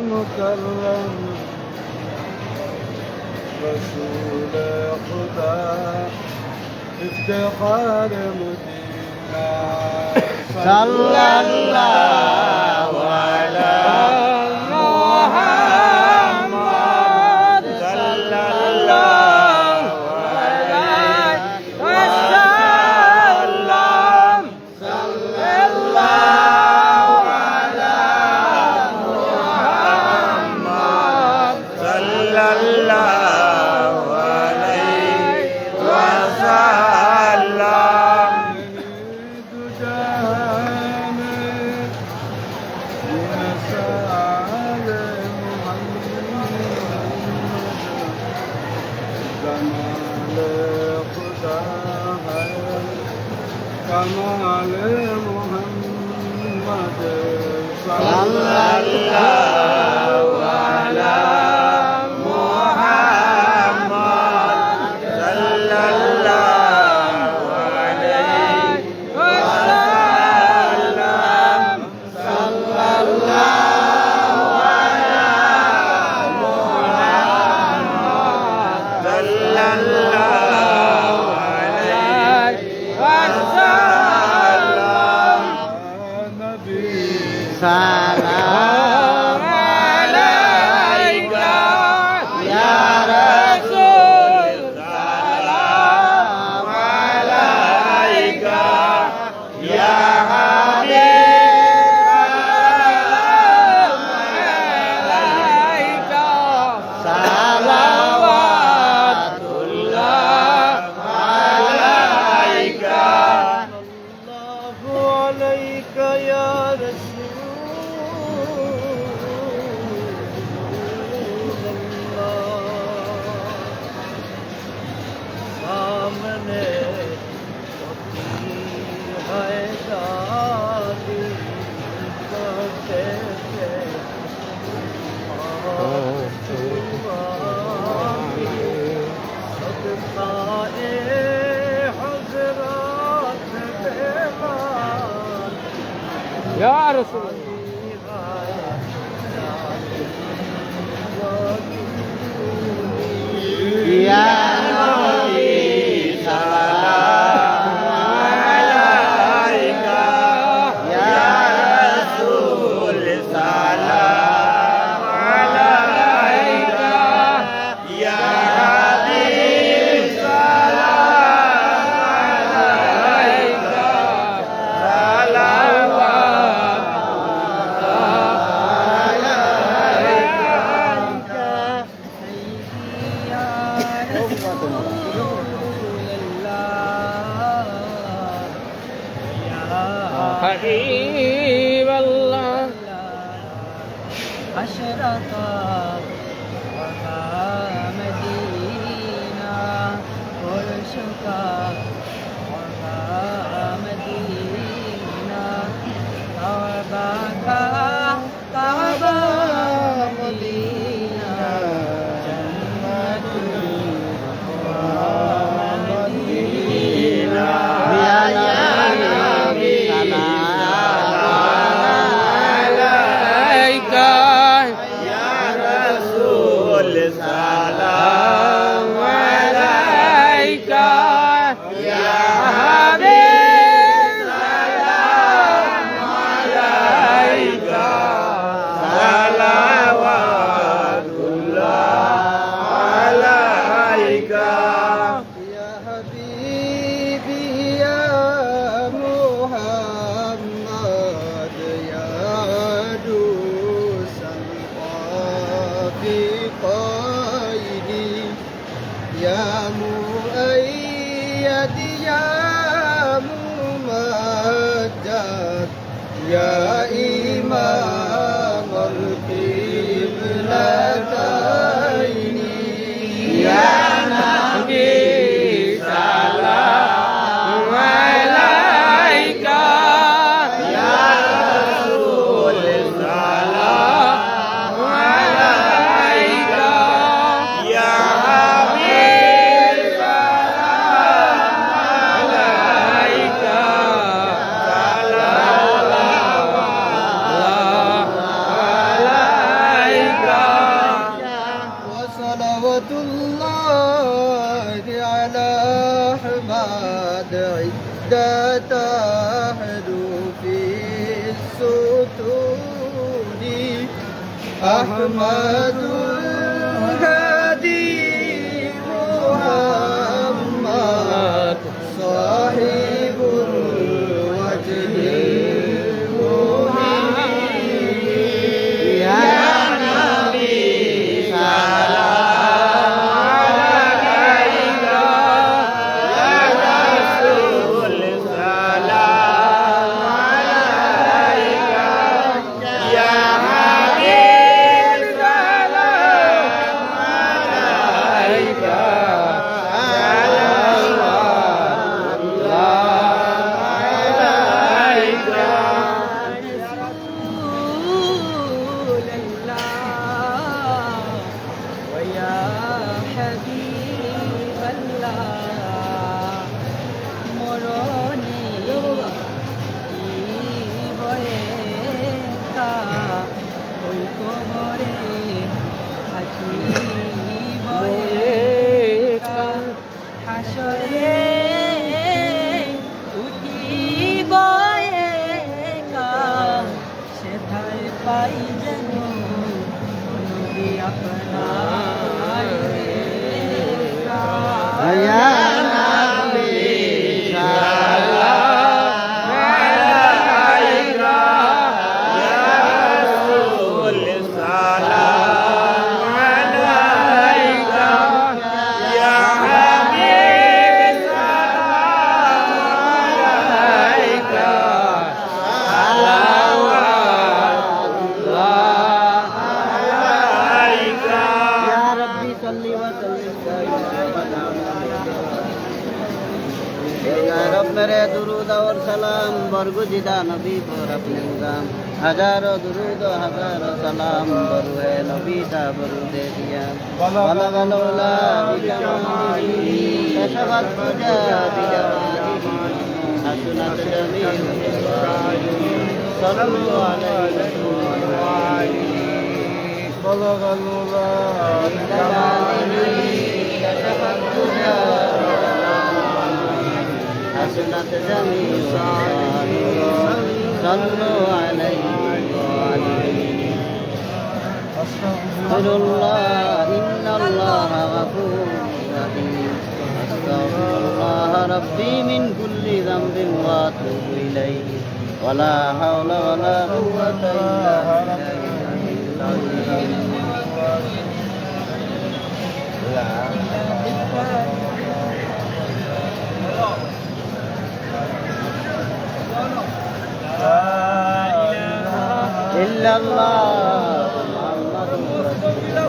मुकर्रम रसूल खुदा इफ्तिखार मदीना सल्लल्लाहु अलैहि मुहम्मद सल्लल्लाहु अलैहि वसल्लम सल्लल्लाहु अला मुहम्मद सल्लल्लाहु अलैहि वसल्लम कमाल मोहम्मद सल्लल्लाहु अला मुहम्मद सल्लल्लाहु अलैहि वसल्लम सल्लल्लाहु अला मुहम्मद सल्लल्लाहु अलैहि वसल्लम नबी सलाम अलैका या रसूल सलाम अलैका या हबीब सलाम अलैका सलावतुल्लाह अलैका अल्लाहु अलैका या सामने है दादी करते थे सदकाए हजरात बेमान या रसूल या नबी सलाम अलैका या रसूल सलाम अलैका या हबीब सलाम अलैका حبيب الله أشرقت وما مدينة عرشك وما مدينة كعبك كعبة مدينة جنة مدينة يا نبي سلام عليك يا رسول سلام عليك يا حبيب سلام عليك صلوات الله عليك يا حبيبي يا محمد يا عروس القافي قائدي يا مؤيد يا ممجد يا إمام القبلتين يا نبي سلام عليك يا رسول سلام عليك يا حبيب سلام عليك صلوات الله আহমদুল হাদি মুহাম্মদ সাহিবুল ওয়াজহিল মুবিন ইয়া নবী পাই যেন নবী আপনার ইয়া নবী সালাম আলাইকা ইয়া রাসূল সালাম আলাইকা ইয়া হাবিব সালাম আলাইকা मेरे दुरूद और सलाम बरगुजिदा नबी पर अपने गुलाम हजारों दुरूद हजारों सलाम बरु है नबी दा बरु दे दिया बलगलोला बिजमाली कशवत फजा बिजमाली हसनत जमील सल्लल्लाहु अलैहि बलगलोला बिजमाली कशवत फजा حسنت جميع صلوا عليه أستغفر الله إن الله غفور رحيم أستغفر الله ربي من كل ذنب وأتوب إليه ولا حول ولا قوة إلا بالله إلا الله محمد رسول الله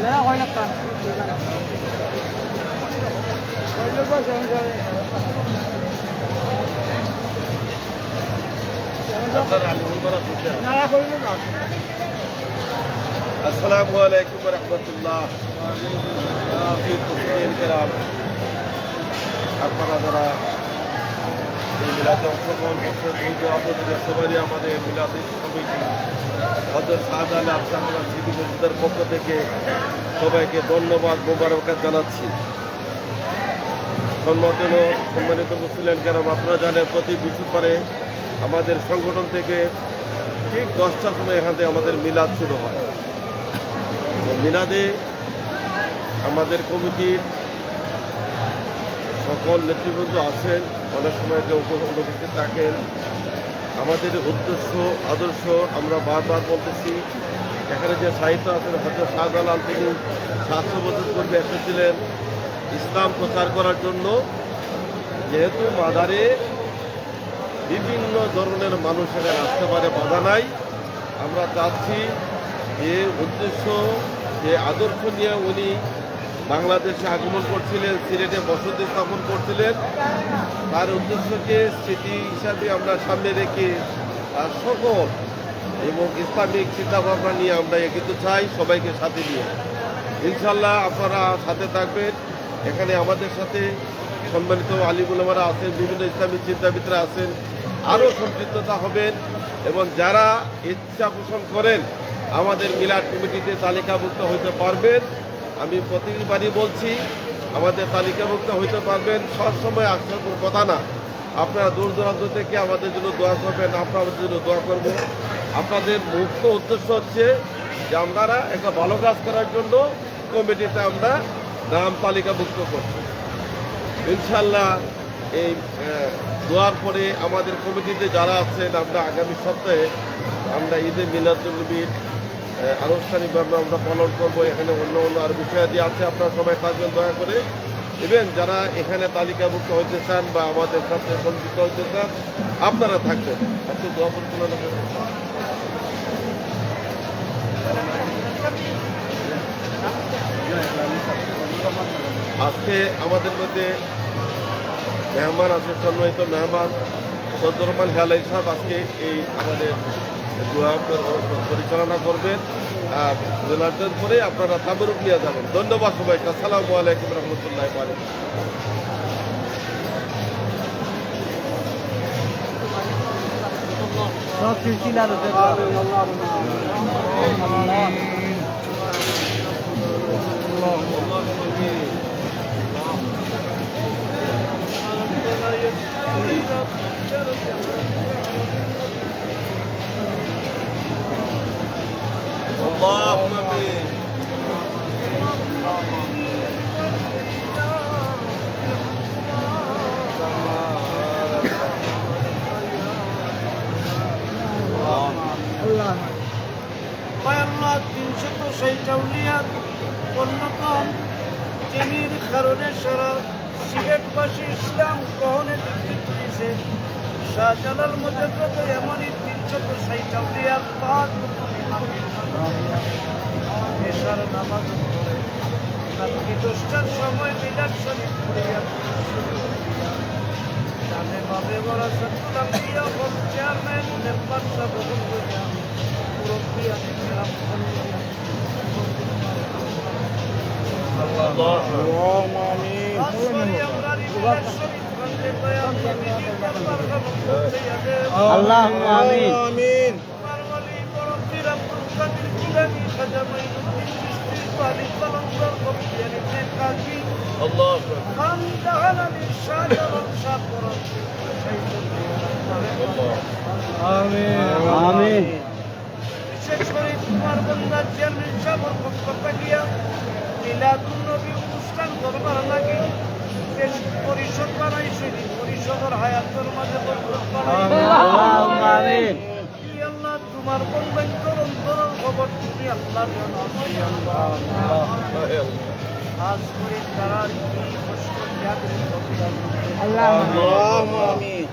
لا ولا قا আসসালামু আলাইকুম ওয়া রাহমাতুল্লাহ। আপনারা যারা এই মিলাদে অংশগ্রহণ করছেন, আপনাদের সবারই আমাদের মিলাদে কমিটি হযরত শাহজালাল আফসার সিটি মসজিদের পক্ষ থেকে সবাইকে ধন্যবাদ মোবারকবাদ জানাচ্ছি। সম্মানিত মুসলিম কেরাম, আপনারা জানেন প্রতি বৃহস্পতিবারে আমাদের সংগঠন থেকে ঠিক 10টার সময় এখান থেকে আমাদের মিলাদ শুরু হয়। মিলাদে আমাদের কমিটির সকল নেতৃবৃন্দ আছেন, অনেক সময় কেউ উপস্থিত থাকেন। আমাদের উদ্দেশ্য আদর্শ আমরা বারবার বলতেছি। এখানে যে সাহিত্য আছেন, হয়তো শাহজালাল তিনি 700 বছর পূর্বে এসেছিলেন ইসলাম প্রচার করার জন্য। যেহেতু মাদারে বিভিন্ন ধরনের মানুষ এখানে আসতে পারে, বাধা নাই। আমরা চাচ্ছি যে উদ্দেশ্য, যে আদর্শ নিয়ে উনি বাংলাদেশে আগমন করছিলেন, সিলেটে বসতি স্থাপন করছিলেন, তার উদ্দেশ্যকে স্মৃতি হিসাবে আমরা সামনে রেখে তার সকল এবং ইসলামিক চিন্তাভাবনা নিয়ে আমরা এগিয়ে চাই, সবাইকে সাথে নিয়ে। ইনশাল্লাহ আপনারা সাথে থাকবেন। এখানে আমাদের সাথে সম্মানিত আলিম উলামারা আছেন, বিভিন্ন ইসলামিক চিন্তাবিদরা আছেন, আরও সম্পৃক্ততা হবেন এবং যারা ইচ্ছা পোষণ করেন আমাদের মিলাদ কমিটিতে তালিকাভুক্ত হইতে পারবেন। আমি প্রতিবারই বলছি, আমাদের তালিকাভুক্ত হইতে পারবেন, সবসময় আসার কথা না। আপনারা দূর দূরান্ত থেকে আমাদের জন্য দোয়া করবেন, আমরা আমাদের জন্য দোয়া করব। আপনাদের মুখ্য উদ্দেশ্য হচ্ছে যে আপনারা একটা ভালো কাজ করার জন্য কমিটিতে আমরা নাম তালিকাভুক্ত করছি। ইনশাল্লাহ এই দোয়ার পরে আমাদের কমিটিতে যারা আছেন, আমরা আগামী সপ্তাহে আমরা ঈদে মিলাদুন্নবীর আনুষ্ঠানিকভাবে আমরা পালন করবো। এখানে অন্য অন্য আর বিষয়াদি আছে, আপনারা সবাই থাকবেন দয়া করে। এবং যারা এখানে তালিকাভুক্ত হইতে চান বা আমাদের সাথে সংযুক্ত হইতে চান, আপনারা থাকবেন। আপনি দোয়া পরিচালনা করবেন। আজকে আমাদের মধ্যে মেহমান আছে, সম্মানিত মেহমান সদর রহমান হেলাই সাহেব আজকে এই আমাদের দোয়া পরিচালনা করবেন। আর জেলার পরে আপনারা তাবরুক নিয়ে যাবেন। ধন্যবাদ সবাইকে। আসসালামু আলাইকুম রহমতুল্লাহ। সব সিলসিলার اللهم امين. আল্লাহ 360 আউলিয়াত অন্যতম যিনির কারণে সারা সিলেটবাসী ইসলাম গ্রহণে দীক্ষিত হয়েছে। শাহজালাল মুজাদ্দেদ এমনই 360 আউলিয়ার পাক এশার নামাজ পড়ে রাত্রি 10টার সময় মিলাদ শরীফ পড়িয়া জানে বাবে বড় সত্তাম দিয়া বল চেয়ারম্যান মেম্বার সব বল করিয়া মুরব্বী আমি গ্রাম اللهم امين. আল্লাহুম্মা আমিন। امين. الله আমিন। বিশেষ করে তোমার বন্ধা চেয়ারম্যান সাহেবের পক্ষ থাকিয়া মিলাদুন্নবী অনুষ্ঠান করবার লাগে বেশ পরিষদ বানাইছে। পরিষদের হায়াতের মাঝে আল্লাহুম্মা আমিন। আল্লাহ তোমার বন্ধুর অন্তরের খবর তুমি আল্লাহ খাস করে তারা কি কষ্ট اللهم امين.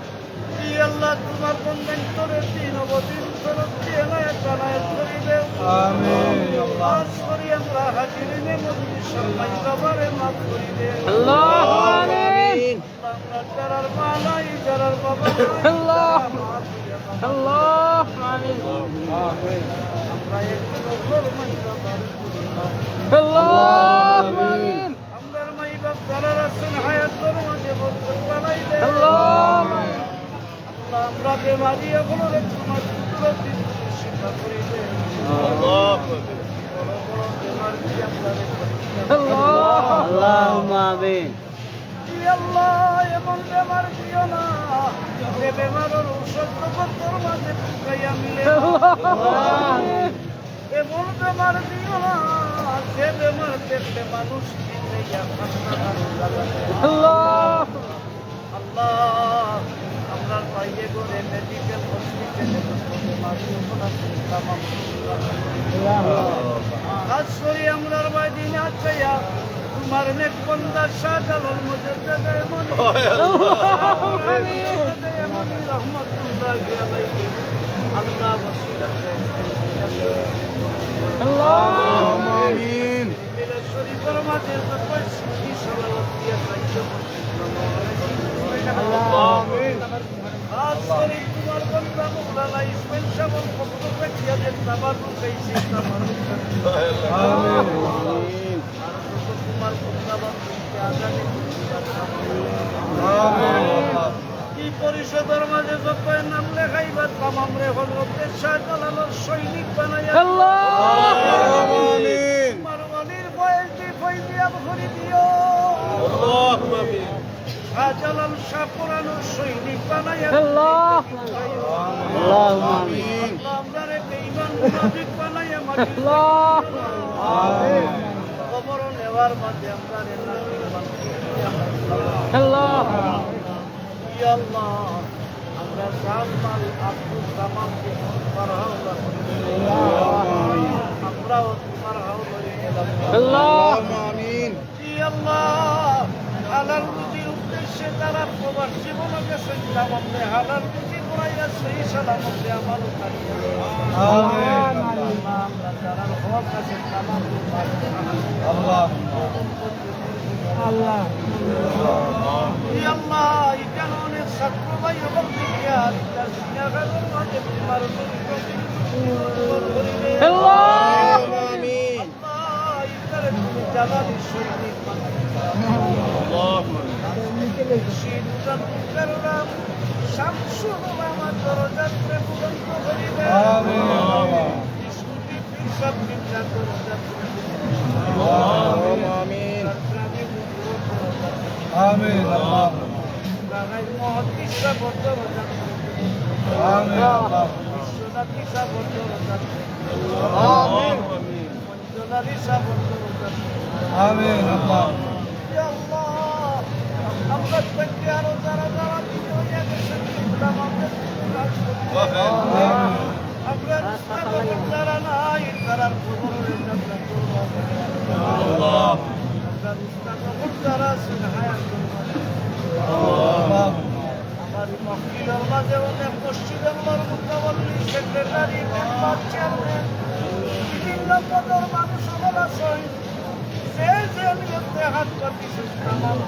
আল্লাহ তোমার বন্ধুরের দিন অবদিন তরফে এলায় জানায়াত করিবে। আমিন। খাস করে আমরা হাজিরিনে মজলিস সম্মান বাবারে মাফ করিবে। আল্লাহু আমিন। আমরা যারার মালাই যারার বাবা আল্লাহ আল্লাহ আমিন। আমরা একটু নজর মাই বাবার আল্লাহ আমিন। আমরার মাই বাপ যারা আছেন হায়াতের মাঝে বরকত বানাইবে। আল্লাহ আমরা বেমারি এগুলো তোমার কুদরত দিন শিক্ষা করিবে। اللهم বড় বড় বেমার কি আমরা আল্লাহ আল্লাহুম্মা আমিন। আল্লাহ এমন বেমার দিও না যে বেমারের ঔষধ তোর মাঝে ঢুকাইয়া মিলে। এমন বেমার দিও না যে বেমার দেখলে মানুষ আল্লাহ আল্লাহ আপনার বাইরে করে মেডিকেল হসপিটালে কাজ করি আমরার বাইদিনে আছাইয়া তোমার নেক বন্দার শাহজালাল মুজাদ্দেদ এমন এমনই রহমতুল্লাহ আলাইহি আল্লাহ ওসিলাতে اللهم امين. মিলাদ শরীফের মাঝে যতই সুখী সালাওয়াত দিয়া সাহায্য امين. খাস করে তোমার বন্দা মওলানা ইসমাইল সাহেবের পক্ষ থেকে যাদের তাবারুক হইছে তাবারুক امين. তোমার বন্দা বান্দীকে আজানে امين. এই পরিষদের মাঝে যত নাম লেখাইবার তামাম রে হজরতের শাহজালালের সৈনিক বানাইয়া মারওয়ানির বয়স দিয়ে ফইদিয়া ভরি দিও শাহজালাল শাহ পুরানোর সৈনিক বানাইয়া আল্লাহুম্মা আমিন। আমরা রে বেঈমান মুনাফিক বানাইয়া মাটি খবর নেওয়ার মাঝে আমরা রে নাফিক বানাইয়া ইয়া আল্লাহ আমরা জামাল আব্দুল সামাদকে মারহাবা আমরাও তোমার হাওলায় এলাম আল্লাহুম্মা আমিন। ইয়া আল্লাহ হালাল রুজির উদ্দেশ্যে তারা প্রবাস জীবনে গেছেন তামামে হালাল রুজি করাইয়া সেই সালামতে আমারও কাটিয়ে আমরা যারা হক আছে তামাম আল্লাহ আল্লাহ ইয়া আল্লাহ এখানে অনেক ছাত্র ভাই এবং বিজ্ঞান তার সিনাগারের মাঝে তোমার আল্লাহুম্মা আমিন। আল্লাহ ইতারে তুমি জালালি সৈনিক শীতটা করলাম শামসুল আমার দরজাতে বুলন্দ করিবে স্কুটি পিসাব পিছা দরজাতে আল্লাহুম্মা আমিন। আমিন আল্লাহ। গাগাই মহাদিসা বদ্ধ দরজাতে আমিন আল্লাহ। বিশ্বনাথিসা বদ্ধ দরজাতে আমিন মঞ্জুলারিসা বদ্ধ দরজাতে আমিন আল্লাহ। ইয়া আল্লাহ আমরা থেকে আরো যারা যারা বিজয় গেছেন ইসলাম আমাদের রাজ করতে আমরা রাস্তা যারা নাই তারা খবরের যাত্রা করবো আল্লাহ আমরা রাস্তা যারা আছেন হায়াত আল্লাহ। আমার মহিলার মাঝে অনেক মসজিদের মুতাবল্লি সেক্রেটারি মেম্বার চেয়ারম্যান বিভিন্ন পদের মানুষ আমার আছেন যে যে নিয়তে হাত পাতিছেন তামাম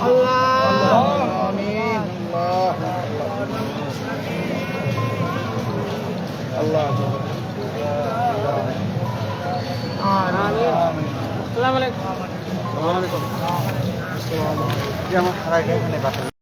আল্লাহুম্মা আমিন। আল্লাহ আসসালামু আলাইকুম। ওয়া আলাইকুম আসসালাম।